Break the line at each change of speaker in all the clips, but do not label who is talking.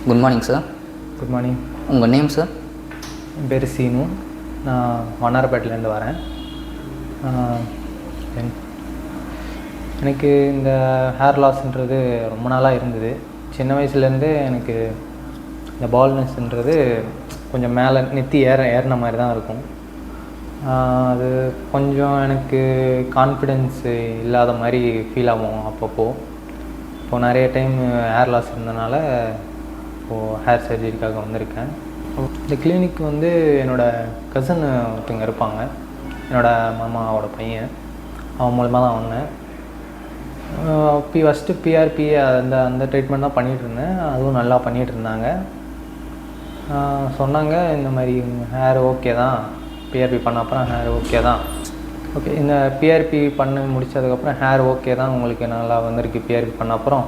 Good morning sir.
Good morning.
உங்கள் name sir?
என் பேர் சீனு. நான் வண்ணாரப்பேட்டிலேருந்து வரேன். எனக்கு இந்த ஹேர் லாஸ்ன்றது ரொம்ப நாளாக இருந்தது. சின்ன வயசுலேருந்தே எனக்கு இந்த பால்னஸ்ன்றது கொஞ்சம் மேலே நெத்தி ஏறின மாதிரி தான் இருக்கும். அது கொஞ்சம் எனக்கு கான்ஃபிடென்ஸு இல்லாத மாதிரி ஃபீல் ஆகும் அப்பப்போ. இப்போது நிறைய டைம் ஹேர் லாஸ் இருந்தனால இப்போது ஹேர் சர்ஜரிக்காக வந்திருக்கேன். இந்த கிளினிக் வந்து என்னோடய கசின் ஒருத்தவங்க இருப்பாங்க, என்னோடய மாமாவோட பையன். அவன் மூலமாக தான் வந்தேன். ஃபஸ்ட்டு பிஆர்பி அந்த ட்ரீட்மெண்ட் தான் பண்ணிகிட்ருந்தேன். அதுவும் நல்லா பண்ணிகிட்ருந்தாங்க. சொன்னாங்க இந்த மாதிரி ஹேர் ஓகே தான், பிஆர்பி பண்ண அப்புறம் ஹேர் ஓகே தான். ஓகே, இந்த பிஆர்பி பண்ணி முடித்ததுக்கப்புறம் ஹேர் ஓகே தான், உங்களுக்கு நல்லா வந்திருக்கு. பிஆர்பி பண்ண அப்புறம்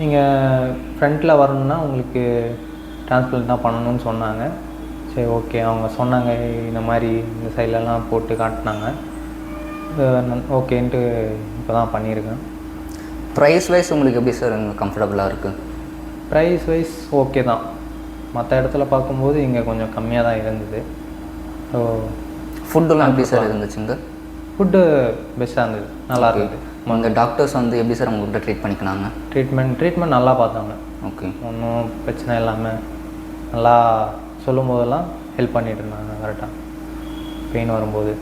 நீங்கள் ஃப்ரண்ட்டில் வரணுன்னா உங்களுக்கு டிரான்ஸ்பிளான்ட் தான் பண்ணணும்னு சொன்னாங்க. சரி, ஓகே. அவங்க சொன்னாங்க இந்த மாதிரி இந்த சைட்லலாம் போட்டு காட்டினாங்க. ஓகேன்ட்டு இப்போ தான் பண்ணியிருக்கேன்.
ப்ரைஸ் வைஸ் உங்களுக்கு எப்படி சார் கம்ஃபர்டபுளாக இருக்குது?
ப்ரைஸ் வைஸ் ஓகே தான். மற்ற இடத்துல பார்க்கும்போது இங்கே கொஞ்சம் கம்மியாக தான் இருந்தது. ஸோ
ஃபுட்டெல்லாம் எப்படி சார் இருந்துச்சுங்க?
ஃபுட்டு பெஸ்ட்டாக இருந்தது, நல்லா இருந்தது.
உங்கள் டாக்டர்ஸ் வந்து எப்படி சார் உங்கள்கிட்ட ட்ரீட் பண்ணிக்கினாங்க?
ட்ரீட்மெண்ட் நல்லா பார்த்தாங்க.
ஓகே,
ஒன்றும் பிரச்சனை இல்லாமல் நல்லா சொல்லும் போதெல்லாம் ஹெல்ப் பண்ணிகிட்டு இருந்தாங்க கரெக்டாக பெயின் வரும்போது.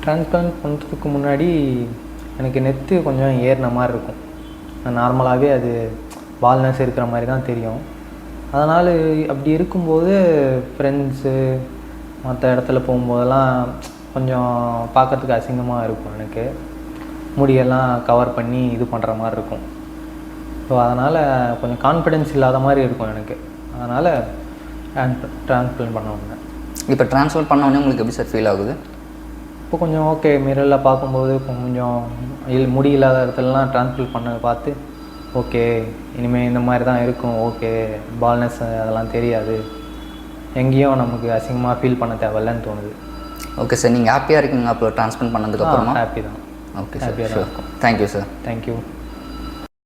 டிரான்ஸ்பிளான்ட் பண்ணுறதுக்கு முன்னாடி எனக்கு நெத்து கொஞ்சம் ஏறின மாதிரி இருக்கும். நார்மலாகவே அது பால்னஸ் இருக்கிற மாதிரி தான் தெரியும். அதனால் அப்படி இருக்கும்போது ஃப்ரெண்ட்ஸு மற்ற இடத்துல போகும்போதெல்லாம் கொஞ்சம் பார்க்குறதுக்கு அசிங்கமாக இருக்கும். எனக்கு முடியெல்லாம் கவர் பண்ணி இது பண்ணுற மாதிரி இருக்கும். ஸோ அதனால் கொஞ்சம் கான்ஃபிடென்ஸ் இல்லாத மாதிரி இருக்கும் எனக்கு. அதனால் டிரான்ஸ்பிளான்ட் பண்ண வந்தேன்.
இப்போ டிரான்ஸ்பிளான்ட் பண்ணோடனே உங்களுக்கு எப்படி சார் ஃபீல் ஆகுது?
இப்போ கொஞ்சம் ஓகே. மிரரில் பார்க்கும்போது கொஞ்சம் முடி இல்லாத இடத்துலலாம் டிரான்ஸ்பிளான்ட் பண்ண பார்த்து ஓகே, இனிமேல் இந்த மாதிரி தான் இருக்கும். ஓகே, பால்னஸ் அதெல்லாம் தெரியாது, எங்கேயும் நமக்கு அசிங்கமாக ஃபீல் பண்ண தேவையில்லைன்னு தோணுது.
ஓகே சார், நீங்கள் ஹாப்பியாக இருக்கீங்க அப்போ டிரான்ஸ்பிளான்ட் பண்ணதுக்கப்புறமா?
ஹாப்பி தான்.
ஓகே சார், ஹாப்பியாக தான் இருக்கும். Thank you sir.
தேங்க்யூ.